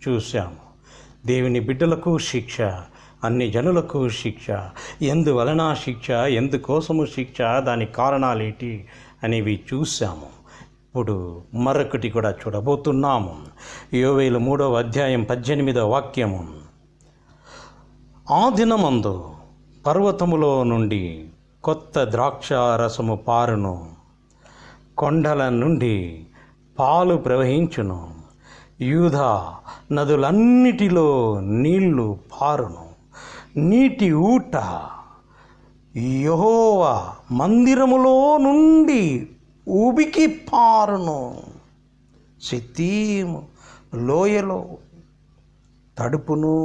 చూసాము. దేవుని బిడ్డలకు శిక్ష, అన్ని జనులకు శిక్ష. ఎందువలన శిక్ష, ఎందుకోసము శిక్ష, దాని కారణాలేంటి అనేవి చూసాము. ఇప్పుడు మరొకటి కూడా చూడబోతున్నాము. యోవేలు 3వ అధ్యాయం 18వ వాక్యము. ఆ దినమందు పర్వతములో నుండి కొత్త ద్రాక్ష రసము పారును, కొండల నుండి పాలు ప్రవహించును, యూదా నదులన్నిటిలో నీళ్లు పారును, నీటి ఊట యెహోవా మందిరములో నుండి ఉబికి పారును, సిత్తీము లోయలో తడుపును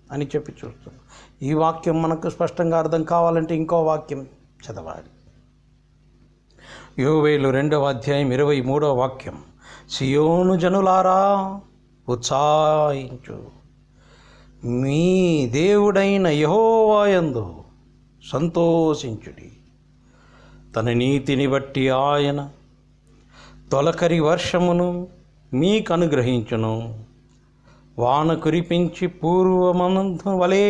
అని చెప్పి చూస్తున్నాం. ఈ వాక్యం మనకు స్పష్టంగా అర్థం కావాలంటే ఇంకో వాక్యం చదవాలి. యోవేలు 2వ అధ్యాయం 23వ వాక్యం. సియోను జనులారా ఉత్సాహించు, మీ దేవుడైన యెహోవా యందు సంతోషించుడి. తన నీతిని బట్టి ఆయన తొలకరి వర్షమును మీకు అనుగ్రహించును, వాన కురిపించి పూర్వమందు వలె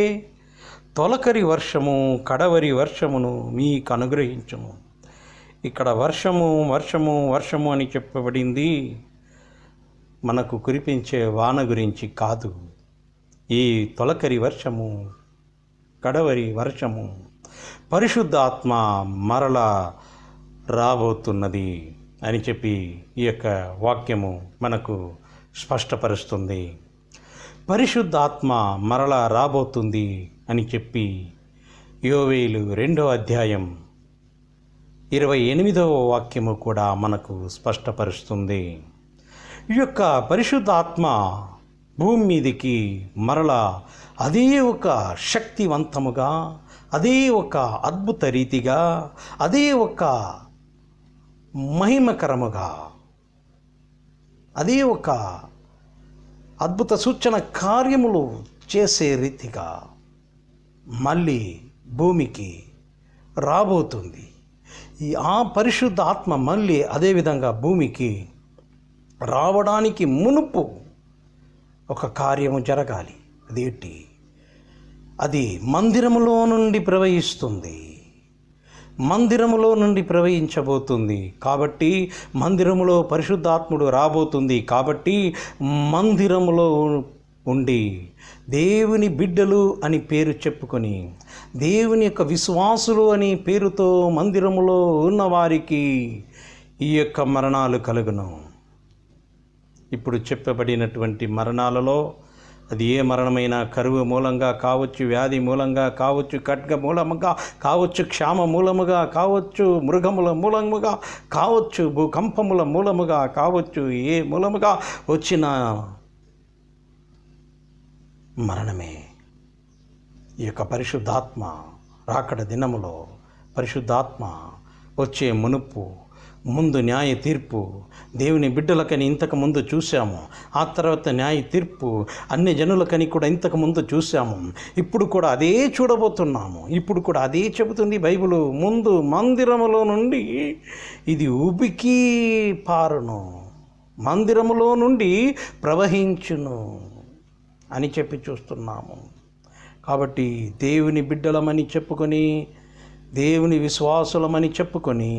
తొలకరి వర్షము కడవరి వర్షమును మీకు అనుగ్రహించును. ఇక్కడ వర్షము వర్షము వర్షము అని చెప్పబడింది మనకు కురిపించే వాన గురించి కాదు. ఈ తొలకరి వర్షము, కడవరి వర్షము పరిశుద్ధాత్మ మరల రాబోతున్నది అని చెప్పి ఈ యొక్క వాక్యము మనకు స్పష్టపరుస్తుంది. పరిశుద్ధాత్మ మరల రాబోతుంది అని చెప్పి యోవేలు 2వ అధ్యాయం 28వ వాక్యము కూడా మనకు స్పష్టపరుస్తుంది. ఈ యొక్క పరిశుద్ధాత్మ భూమి మీదికి మరలా అదే ఒక శక్తివంతముగా, అదే ఒక అద్భుత రీతిగా, అదే ఒక మహిమకరముగా అదే ఒక అద్భుత సూచన కార్యములు చేసే రీతిగా మళ్ళీ భూమికి రాబోతుంది. ఆ పరిశుద్ధ ఆత్మ మళ్ళీ అదేవిధంగా భూమికి రావడానికి మునుపు ఒక కార్యము జరగాలి. అదేంటి? అది మందిరములో నుండి ప్రవహిస్తుంది, మందిరములో నుండి ప్రవహించబోతుంది. కాబట్టి మందిరములో పరిశుద్ధాత్ముడు రాబోతుంది. కాబట్టి మందిరములో ఉండి దేవుని బిడ్డలు అని పేరు చెప్పుకొని, దేవుని యొక్క విశ్వాసులు అని పేరుతో మందిరములో ఉన్నవారికి ఈ యొక్క మరణాలు కలుగును. ఇప్పుడు చెప్పబడినటువంటి మరణాలలో అది ఏ మరణమైనా కరువు మూలంగా కావచ్చు, వ్యాధి మూలంగా కావచ్చు, ఖడ్గ మూలముగా కావచ్చు, క్షామ మూలముగా కావచ్చు, మృగముల మూలముగా కావచ్చు, భూకంపముల మూలముగా కావచ్చు, ఏ మూలముగా వచ్చిన మరణమే. ఈ యొక్క పరిశుద్ధాత్మ రాకడ దినములో పరిశుద్ధాత్మ వచ్చే మునుపు ముందు న్యాయ తీర్పు దేవుని బిడ్డలకని ఇంతకుముందు చూసాము. ఆ తర్వాత న్యాయ తీర్పు అన్ని జనులకని కూడా ఇంతకుముందు చూసాము. ఇప్పుడు కూడా అదే చూడబోతున్నాము. ఇప్పుడు కూడా అదే చెబుతుంది బైబిలు. ముందు మందిరములో నుండి ఇది ఉబికి పారును, మందిరములో నుండి ప్రవహించును అని చెప్పి చూస్తున్నాము. కాబట్టి దేవుని బిడ్డలమని చెప్పుకొని, దేవుని విశ్వాసులమని చెప్పుకొని,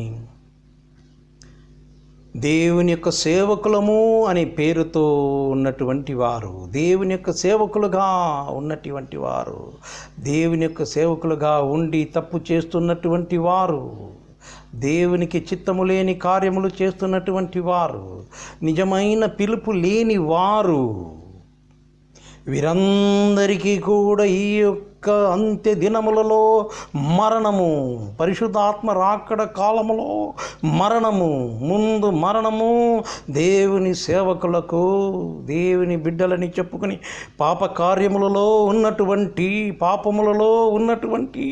దేవుని యొక్క సేవకులము అనే పేరుతో ఉన్నటువంటి వారు, దేవుని యొక్క సేవకులుగా ఉన్నటువంటి వారు, దేవుని యొక్క సేవకులుగా ఉండి తప్పు చేస్తున్నటువంటి వారు, దేవునికి చిత్తము లేని కార్యములు చేస్తున్నటువంటి వారు, నిజమైన పిలుపు లేని వారు, వీరందరికీ కూడా ఈ యొక్క అంత్య దినములలో మరణము, పరిశుద్ధాత్మ రాకడ కాలములో మరణము, ముందు మరణము దేవుని సేవకులకు, దేవుని బిడ్డలని చెప్పుకొని పాప కార్యములలో ఉన్నటువంటి, పాపములలో ఉన్నటువంటి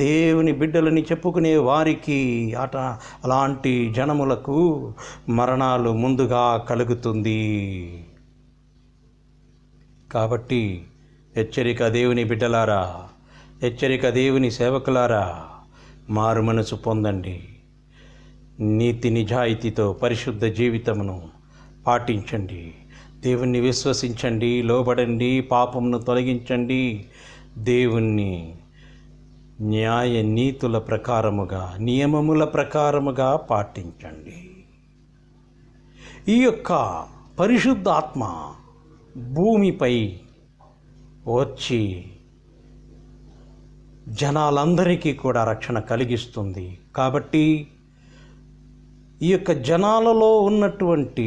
దేవుని బిడ్డలని చెప్పుకునే వారికి అలాంటి జనములకు మరణాలు ముందుగా కలుగుతుంది. కాబట్టి హెచ్చరిక దేవుని బిడ్డలారా, హెచ్చరిక దేవుని సేవకులారా, మారు మనసు పొందండి. నీతి నిజాయితీతో పరిశుద్ధ జీవితమును పాటించండి. దేవుణ్ణి విశ్వసించండి, లోబడండి, పాపమును తొలగించండి. దేవుణ్ణి న్యాయ నీతుల ప్రకారముగా, నియమముల ప్రకారముగా పాటించండి. ఈ యొక్క పరిశుద్ధాత్మ భూమిపై వచ్చి జనాలందరికీ కూడా రక్షణ కలిగిస్తుంది. కాబట్టి ఈ యొక్క జనాలలో ఉన్నటువంటి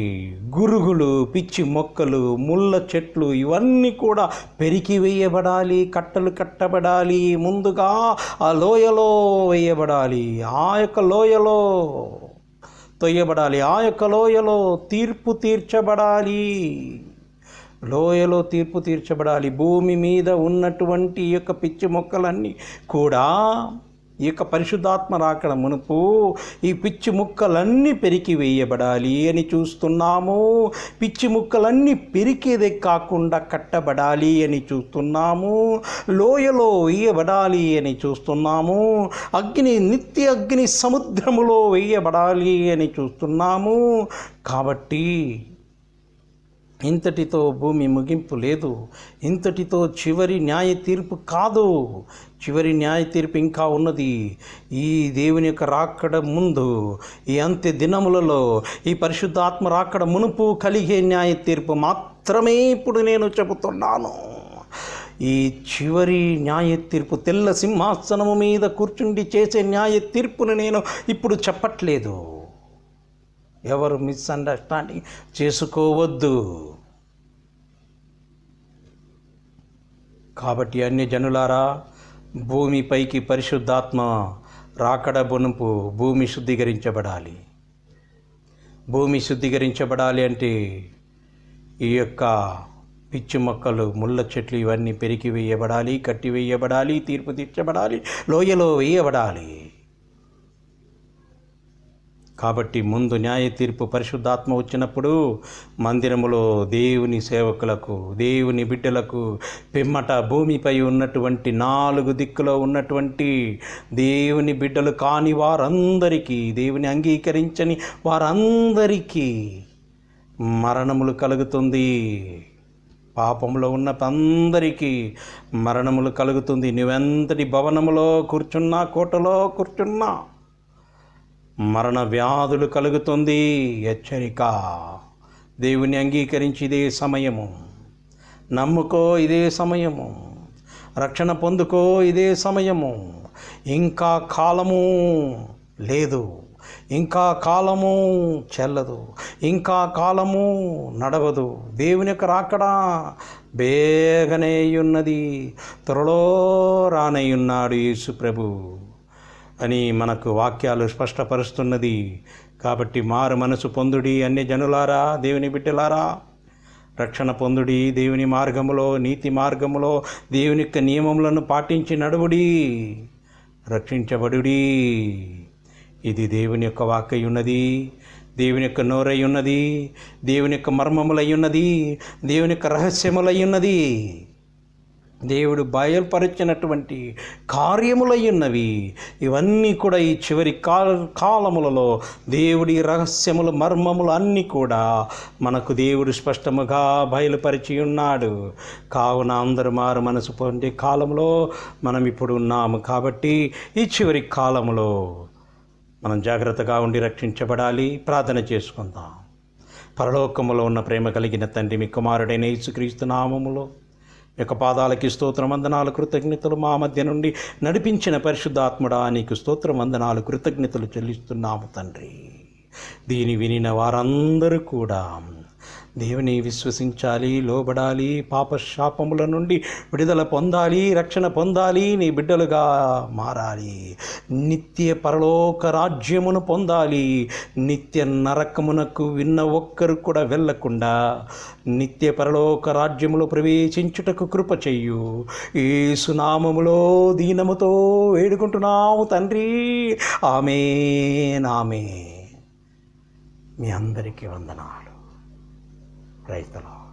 గురుగులు, పిచ్చి మొక్కలు, ముళ్ళ చెట్లు ఇవన్నీ కూడా పెరికి వేయబడాలి, కట్టలు కట్టబడాలి, ముందుగా ఆ లోయలో వేయబడాలి, ఆ యొక్క లోయలో తొయ్యబడాలి, ఆ యొక్క లోయలో తీర్పు తీర్చబడాలి, లోయలో తీర్పు తీర్చబడాలి. భూమి మీద ఉన్నటువంటి ఈ యొక్క పిచ్చి మొక్కలన్నీ కూడా ఈ యొక్క పరిశుద్ధాత్మ రాకడ మునుపు ఈ పిచ్చి ముక్కలన్నీ పెరికి వేయబడాలి అని చూస్తున్నాము. పిచ్చి ముక్కలన్నీ పెరికేదే కాకుండా కట్టబడాలి అని చూస్తున్నాము. లోయలో వేయబడాలి అని చూస్తున్నాము. నిత్య అగ్ని సముద్రములో వేయబడాలి అని చూస్తున్నాము. కాబట్టి ఇంతటితో భూమి ముగింపు లేదు. ఇంతటితో చివరి న్యాయ తీర్పు కాదు. చివరి న్యాయ తీర్పు ఇంకా ఉన్నది. ఈ దేవుని యొక్క రాకడ ముందు, ఈ అంత్య దినములలో, ఈ పరిశుద్ధాత్మ రాకడ మునుపు కలిగే న్యాయ తీర్పు మాత్రమే ఇప్పుడు నేను చెబుతున్నాను. ఈ చివరి న్యాయ తీర్పు, తెల్ల సింహాసనము మీద కూర్చుండి చేసే న్యాయ తీర్పును నేను ఇప్పుడు చెప్పట్లేదు. ఎవరు మిస్అండర్స్టాండింగ్ చేసుకోవద్దు. కాబట్టి అన్య జనులారా, భూమిపైకి పరిశుద్ధాత్మ రాకడ బొనుపు భూమి శుద్ధీకరించబడాలి. భూమి శుద్ధీకరించబడాలి అంటే ఈ యొక్క పిచ్చి మొక్కలు, ముళ్ళ చెట్లు ఇవన్నీ పెరికి వేయబడాలి, కట్టి వేయబడాలి, తీర్పు తీర్చబడాలి, లోయలో వేయబడాలి. కాబట్టి ముందు న్యాయ తీర్పు పరిశుద్ధాత్మ వచ్చినప్పుడు మందిరములో దేవుని సేవకులకు, దేవుని బిడ్డలకు, పిమ్మట భూమిపై ఉన్నటువంటి 4 దిక్కులో ఉన్నటువంటి దేవుని బిడ్డలు కాని వారందరికీ, దేవుని అంగీకరించని వారందరికీ మరణములు కలుగుతుంది. పాపంలో ఉన్న అందరికీ మరణములు కలుగుతుంది. నువ్వెంతటి భవనములో కూర్చున్నా, కోటలో కూర్చున్నా మరణ వ్యాధులు కలుగుతుంది. హెచ్చరిక. దేవుని అంగీకరించి ఇదే సమయము, నమ్ముకో ఇదే సమయము, రక్షణ పొందుకో ఇదే సమయము. ఇంకా కాలము లేదు, ఇంకా కాలము చెల్లదు, ఇంకా కాలము నడవదు. దేవుని యొక్క రాకడా బేగనే ఉన్నది, త్వరలో రానయ్యున్నాడు యేసు ప్రభు అని మనకు వాక్యాలు స్పష్టపరుస్తున్నది. కాబట్టి మారు మనసు పొందుడి అన్యజనులారా, దేవుని బిడ్డలారా, రక్షణ పొందుడి, దేవుని మార్గములో, నీతి మార్గములో, దేవుని యొక్క నియమములను పాటించి నడువుడి, రక్షించబడుడి. ఇది దేవుని యొక్క వాక్కై ఉన్నది, దేవుని యొక్క నోరై ఉన్నది, దేవుని యొక్క మర్మములై ఉన్నది, దేవుని యొక్క రహస్యములై ఉన్నది, దేవుడు బయలుపరిచినటువంటి కార్యములై ఉన్నవి. ఇవన్నీ కూడా ఈ చివరి కాలములలో దేవుడి రహస్యములు, మర్మములు అన్నీ కూడా మనకు దేవుడు స్పష్టముగా బయలుపరిచి ఉన్నాడు. కావున అందరూ మారు మనసు పొందే కాలంలో మనం ఇప్పుడు ఉన్నాము. కాబట్టి ఈ చివరి కాలములో మనం జాగ్రత్తగా ఉండి రక్షించబడాలి. ప్రార్థన చేసుకుందాం. పరలోకములో ఉన్న ప్రేమ కలిగిన తండ్రి, మీ కుమారుడైన యేసుక్రీస్తు నామములో యొక్క పాదాలకి స్తోత్రం, వందనాలు, కృతజ్ఞతలు. మా మధ్య నుండి నడిపించిన పరిశుద్ధాత్ముడా నీకు స్తోత్రం, వందనాలు, కృతజ్ఞతలు చెల్లిస్తున్నాము తండ్రి. దీని వినిన వారందరూ కూడా దేవుని విశ్వసించాలి, లోబడాలి, పాపశాపముల నుండి విడుదల పొందాలి, రక్షణ పొందాలి, నీ బిడ్డలుగా మారాలి, నిత్య పరలోక రాజ్యమును పొందాలి. నిత్య నరకమునకు విన్న ఒక్కరు కూడా వెళ్ళకుండా నిత్య పరలోక రాజ్యములో ప్రవేశించుటకు కృప చెయ్యు. యేసు నామములో దీనముతో వేడుకుంటున్నాము తండ్రి. ఆమేన్, ఆమేన్. మీ అందరికీ వందనాలు. Praise the lord.